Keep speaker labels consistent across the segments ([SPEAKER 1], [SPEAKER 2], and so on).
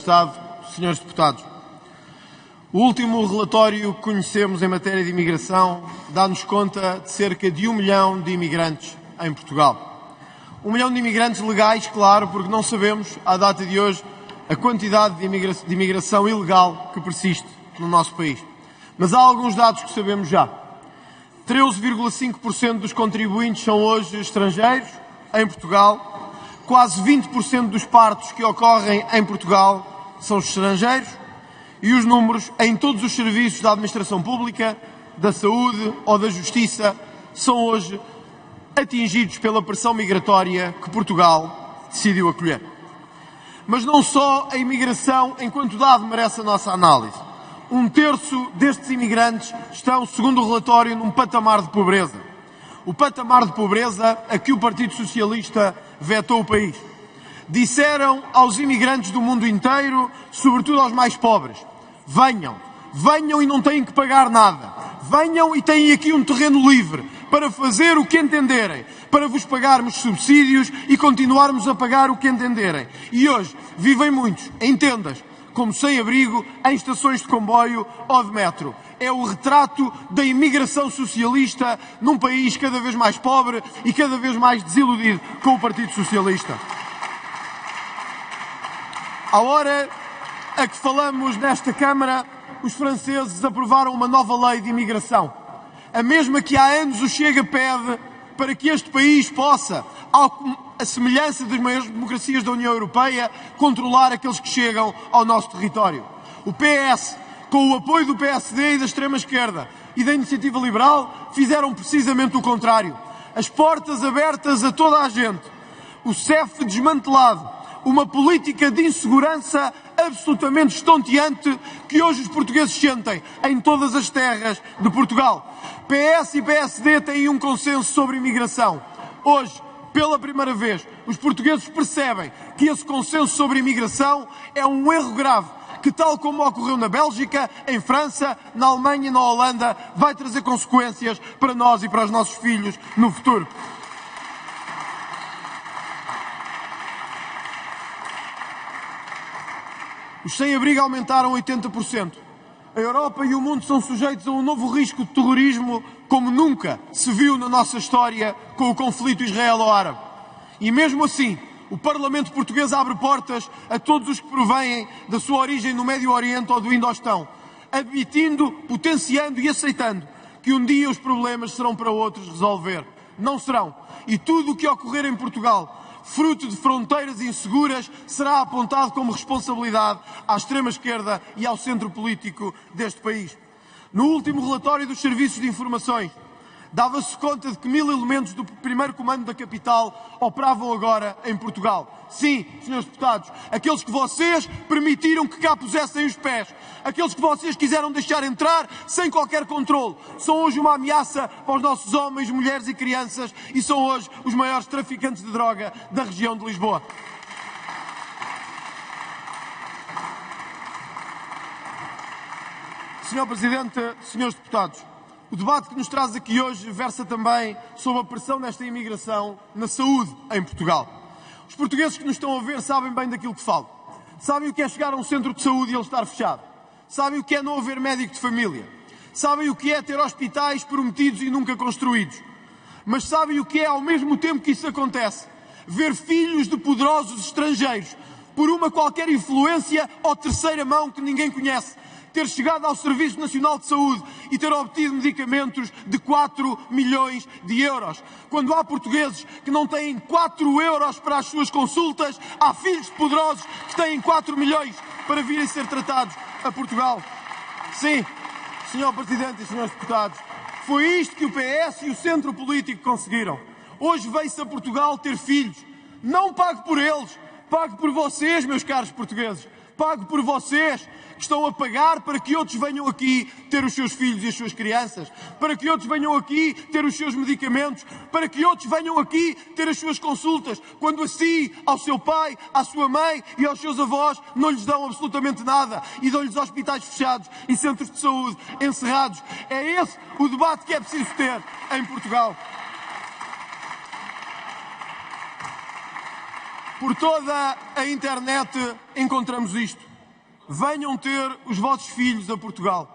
[SPEAKER 1] Deputado, senhores deputados, o último relatório que conhecemos em matéria de imigração dá-nos conta de cerca de 1 milhão de imigrantes em Portugal. 1 milhão de imigrantes legais, claro, porque não sabemos, à data de hoje, a quantidade de imigração ilegal que persiste no nosso país. Mas há alguns dados que sabemos já. 13,5% dos contribuintes são hoje estrangeiros em Portugal. Quase 20% dos partos que ocorrem em Portugal são estrangeiros. E os números em todos os serviços da administração pública, da saúde ou da justiça são hoje atingidos pela pressão migratória que Portugal decidiu acolher. Mas não só a imigração enquanto dado merece a nossa análise. 1/3 destes imigrantes estão, segundo o relatório, num patamar de pobreza. O patamar de pobreza a que o Partido Socialista vetou o país. Disseram aos imigrantes do mundo inteiro, sobretudo aos mais pobres: venham e não têm que pagar nada. Venham e têm aqui um terreno livre para fazer o que entenderem, para vos pagarmos subsídios e continuarmos a pagar o que entenderem. E hoje vivem muitos em tendas, como sem-abrigo, em estações de comboio ou de metro. É o retrato da imigração socialista num país cada vez mais pobre e cada vez mais desiludido com o Partido Socialista. À hora a que falamos nesta Câmara, os franceses aprovaram uma nova lei de imigração. A mesma que há anos o Chega pede para que este país possa, à semelhança das maiores democracias da União Europeia, controlar aqueles que chegam ao nosso território. O PS, com o apoio do PSD e da extrema-esquerda e da Iniciativa Liberal, fizeram precisamente o contrário. As portas abertas a toda a gente. O CEF desmantelado. Uma política de insegurança absolutamente estonteante que hoje os portugueses sentem em todas as terras de Portugal. PS e PSD têm um consenso sobre imigração. Hoje, pela primeira vez, os portugueses percebem que esse consenso sobre imigração é um erro grave, que, tal como ocorreu na Bélgica, em França, na Alemanha e na Holanda, vai trazer consequências para nós e para os nossos filhos no futuro. Os sem-abrigo aumentaram 80%. A Europa e o mundo são sujeitos a um novo risco de terrorismo como nunca se viu na nossa história com o conflito israelo-árabe. E mesmo assim, o Parlamento português abre portas a todos os que provêm da sua origem no Médio Oriente ou do Indostão, admitindo, potenciando e aceitando que um dia os problemas serão para outros resolver. Não serão. E tudo o que ocorrer em Portugal, fruto de fronteiras inseguras, será apontado como responsabilidade à extrema-esquerda e ao centro político deste país. No último relatório dos Serviços de Informações, dava-se conta de que 1000 elementos do primeiro comando da capital operavam agora em Portugal. Sim, senhores deputados, aqueles que vocês permitiram que cá pusessem os pés, aqueles que vocês quiseram deixar entrar sem qualquer controle, são hoje uma ameaça para os nossos homens, mulheres e crianças e são hoje os maiores traficantes de droga da região de Lisboa. Senhor Presidente, senhores deputados, o debate que nos traz aqui hoje versa também sobre a pressão nesta imigração na saúde em Portugal. Os portugueses que nos estão a ver sabem bem daquilo que falo. Sabem o que é chegar a um centro de saúde e ele estar fechado. Sabem o que é não haver médico de família. Sabem o que é ter hospitais prometidos e nunca construídos. Mas sabem o que é, ao mesmo tempo que isso acontece, ver filhos de poderosos estrangeiros, por uma qualquer influência ou terceira mão que ninguém conhece, ter chegado ao Serviço Nacional de Saúde e ter obtido medicamentos de 4 milhões de euros. Quando há portugueses que não têm 4 euros para as suas consultas, há filhos de poderosos que têm 4 milhões para virem ser tratados a Portugal. Sim, Sr. Presidente e Srs. Deputados, foi isto que o PS e o centro político conseguiram. Hoje veio-se a Portugal ter filhos. Não pague por eles, pague por vocês, meus caros portugueses. Pague por vocês que estão a pagar para que outros venham aqui ter os seus filhos e as suas crianças, para que outros venham aqui ter os seus medicamentos, para que outros venham aqui ter as suas consultas, quando a si, ao seu pai, à sua mãe e aos seus avós não lhes dão absolutamente nada e dão-lhes hospitais fechados e centros de saúde encerrados. É esse o debate que é preciso ter em Portugal. Por toda a internet encontramos isto. venham ter os vossos filhos a Portugal.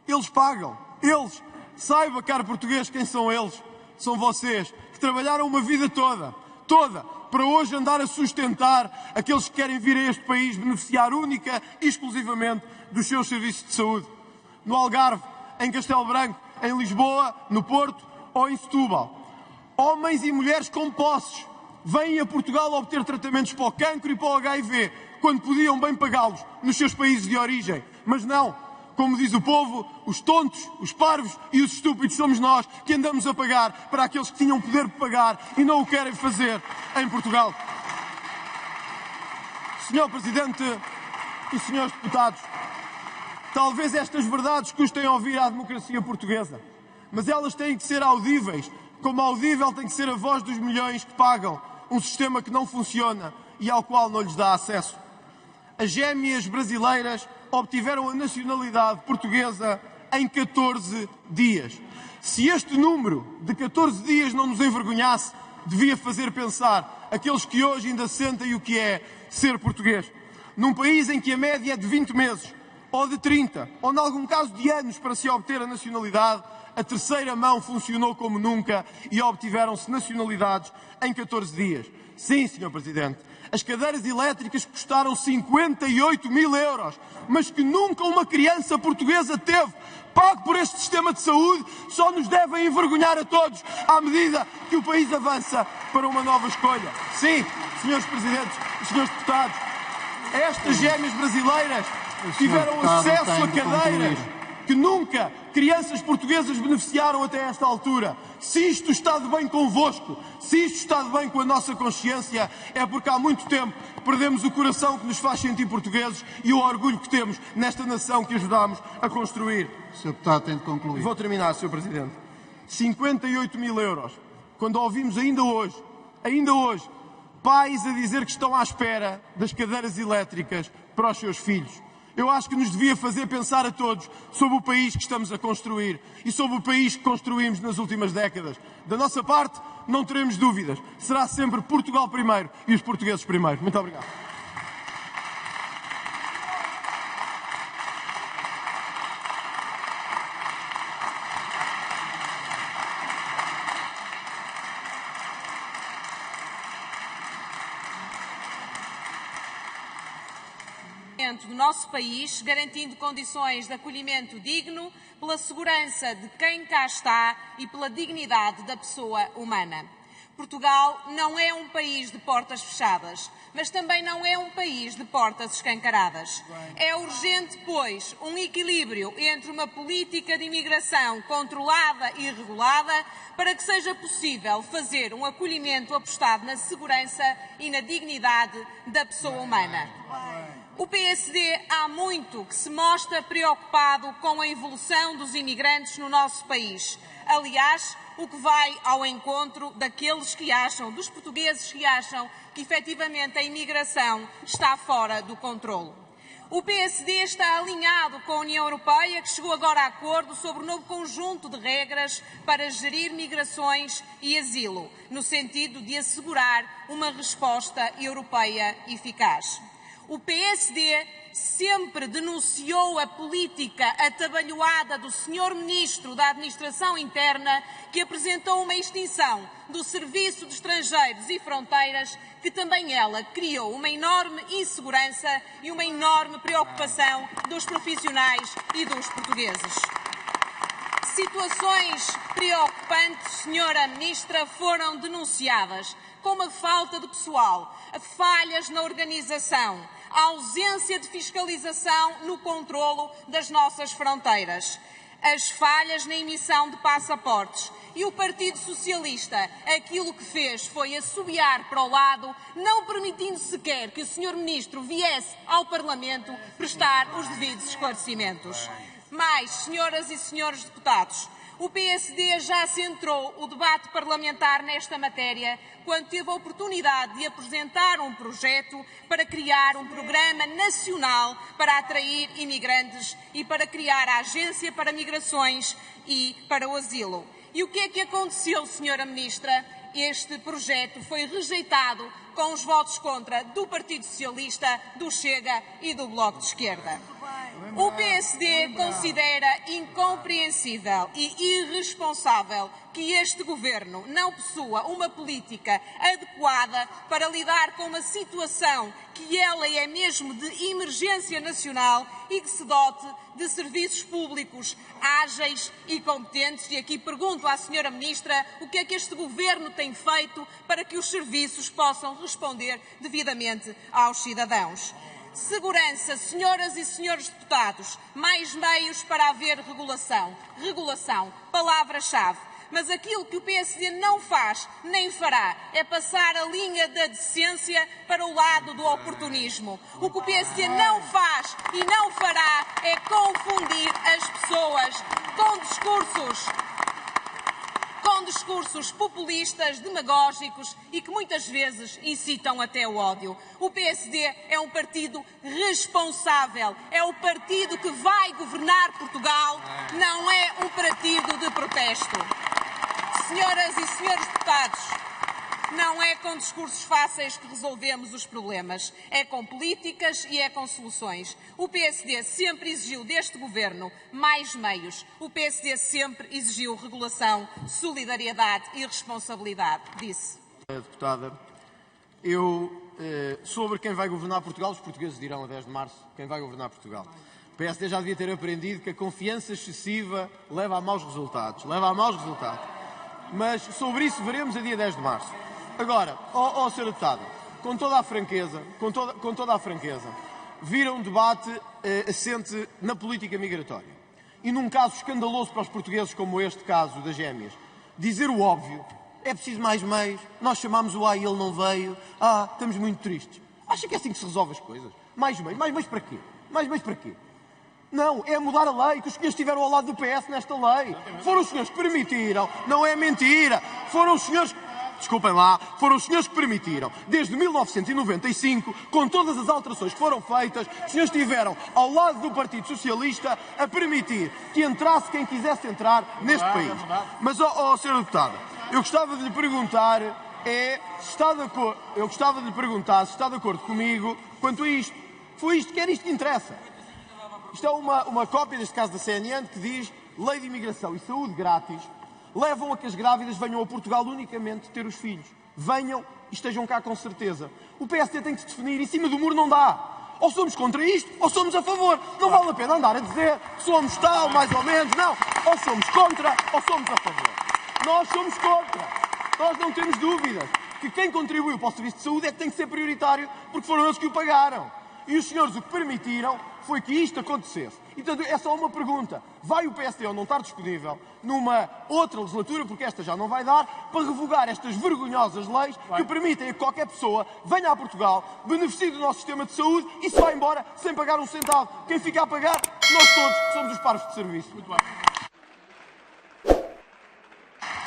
[SPEAKER 1] Eles pagam. Eles. Saiba, caro português, quem são eles. São vocês, que trabalharam uma vida toda, para hoje andar a sustentar aqueles que querem vir a este país beneficiar única e exclusivamente dos seus serviços de saúde. No Algarve, em Castelo Branco, em Lisboa, no Porto ou em Setúbal. Homens e mulheres com posses vêm a Portugal obter tratamentos para o cancro e para o HIV, quando podiam bem pagá-los nos seus países de origem. Mas não. Como diz o povo, os tontos, os parvos e os estúpidos somos nós que andamos a pagar para aqueles que tinham poder de pagar e não o querem fazer em Portugal. Senhor Presidente e senhores deputados, talvez estas verdades custem ouvir à democracia portuguesa, mas elas têm que ser audíveis, como audível tem que ser a voz dos milhões que pagam um sistema que não funciona e ao qual não lhes dá acesso. As gêmeas brasileiras obtiveram a nacionalidade portuguesa em 14 dias. Se este número de 14 dias não nos envergonhasse, devia fazer pensar aqueles que hoje ainda sentem o que é ser português. Num país em que a média é de 20 meses, ou de 30, ou em algum caso de anos para se obter a nacionalidade, a terceira mão funcionou como nunca e obtiveram-se nacionalidades em 14 dias. Sim, Sr. Presidente, as cadeiras elétricas custaram 58 mil euros, mas que nunca uma criança portuguesa teve. Pago por este sistema de saúde, só nos devem envergonhar a todos à medida que o país avança para uma nova escolha. Sim, Srs. Presidentes e Srs. Deputados, estas gêmeas brasileiras tiveram acesso a cadeiras que nunca crianças portuguesas beneficiaram até esta altura. Se isto está de bem convosco, se isto está de bem com a nossa consciência, é porque há muito tempo perdemos o coração que nos faz sentir portugueses e o orgulho que temos nesta nação que ajudámos a construir.
[SPEAKER 2] Sr. Deputado, tem de concluir.
[SPEAKER 1] Vou terminar, Sr. Presidente. 58 mil euros. Quando ouvimos ainda hoje, pais a dizer que estão à espera das cadeiras elétricas para os seus filhos. Eu acho que nos devia fazer pensar a todos sobre o país que estamos a construir e sobre o país que construímos nas últimas décadas. Da nossa parte, não teremos dúvidas. Será sempre Portugal primeiro e os portugueses primeiro. Muito obrigado.
[SPEAKER 3] do nosso país, garantindo condições de acolhimento digno, pela segurança de quem cá está e pela dignidade da pessoa humana. Portugal não é um país de portas fechadas, mas também não é um país de portas escancaradas. É urgente, pois, um equilíbrio entre uma política de imigração controlada e regulada para que seja possível fazer um acolhimento apostado na segurança e na dignidade da pessoa humana. O PSD há muito que se mostra preocupado com a evolução dos imigrantes no nosso país. Aliás, o que vai ao encontro daqueles que acham, dos portugueses que acham que efetivamente a imigração está fora do controlo. O PSD está alinhado com a União Europeia, que chegou agora a acordo sobre um novo conjunto de regras para gerir migrações e asilo, no sentido de assegurar uma resposta europeia eficaz. O PSD sempre denunciou a política atabalhoada do Sr. Ministro da Administração Interna, que apresentou uma extinção do Serviço de Estrangeiros e Fronteiras, que também ela criou uma enorme insegurança e uma enorme preocupação dos profissionais e dos portugueses. Situações preocupantes, Sra. Ministra, foram denunciadas, como a falta de pessoal, falhas na organização, a ausência de fiscalização no controlo das nossas fronteiras, as falhas na emissão de passaportes. E o Partido Socialista aquilo que fez foi assobiar para o lado, não permitindo sequer que o Sr. Ministro viesse ao Parlamento prestar os devidos esclarecimentos. Mas, senhoras e senhores deputados, o PSD já centrou o debate parlamentar nesta matéria quando teve a oportunidade de apresentar um projeto para criar um programa nacional para atrair imigrantes e para criar a Agência para Migrações e para o Asilo. E o que é que aconteceu, Sra. Ministra? Este projeto foi rejeitado com os votos contra do Partido Socialista, do Chega e do Bloco de Esquerda. O PSD considera incompreensível e irresponsável que este Governo não possua uma política adequada para lidar com uma situação que ela é mesmo de emergência nacional e que se dote de serviços públicos ágeis e competentes. E aqui pergunto à Sra. Ministra o que é que este Governo tem feito para que os serviços possam responder devidamente aos cidadãos. Segurança, senhoras e senhores deputados, mais meios para haver regulação. Regulação, palavra-chave. Mas aquilo que o PSD não faz nem fará é passar a linha da decência para o lado do oportunismo. O que o PSD não faz e não fará é confundir as pessoas com discursos populistas, demagógicos e que muitas vezes incitam até o ódio. O PSD é um partido responsável, é o partido que vai governar Portugal, não é um partido de protesto. Senhoras e senhores deputados, não é com discursos fáceis que resolvemos os problemas, é com políticas e é com soluções. O PSD sempre exigiu deste Governo mais meios. O PSD sempre exigiu regulação, solidariedade e responsabilidade, disse.
[SPEAKER 1] Deputada, sobre quem vai governar Portugal, os portugueses dirão a 10 de março quem vai governar Portugal. O PSD já devia ter aprendido que a confiança excessiva leva a maus resultados. Mas sobre isso veremos a dia 10 de março. Agora, Sra. Deputada, com toda a franqueza, vira um debate assente na política migratória. E num caso escandaloso para os portugueses como este caso das gêmeas, dizer o óbvio, é preciso mais meios, nós chamámos o A e ele não veio, estamos muito tristes. Acha que é assim que se resolve as coisas? Mais meios para quê? Não, é mudar a lei, que os senhores estiveram ao lado do PS nesta lei. Foram os senhores que permitiram, não é mentira. Foram os senhores que permitiram, desde 1995, com todas as alterações que foram feitas, os senhores estiveram ao lado do Partido Socialista a permitir que entrasse quem quisesse entrar neste país. Mas, Sra. Deputada, eu gostava de lhe perguntar se está de acordo comigo quanto a isto. Foi isto que interessa. Isto é uma cópia, neste caso da CNN, que diz: lei de imigração e saúde grátis levam a que as grávidas venham a Portugal unicamente ter os filhos. Venham e estejam cá com certeza. O PSD tem que se definir, em cima do muro não dá. Ou somos contra isto, ou somos a favor. Não vale a pena andar a dizer somos tal, mais ou menos. Não. Ou somos contra, ou somos a favor. Nós somos contra. Nós não temos dúvidas que quem contribuiu para o Serviço de Saúde é que tem que ser prioritário, porque foram eles que o pagaram. E os senhores o que permitiram foi que isto acontecesse. E, portanto, é só uma pergunta. Vai o PSD ou não estar disponível numa outra legislatura, porque esta já não vai dar, para revogar estas vergonhosas leis que permitem a que qualquer pessoa venha a Portugal, beneficie do nosso sistema de saúde e se vá embora sem pagar um centavo. Quem fica a pagar, nós todos, que somos os parvos de serviço. Muito bem.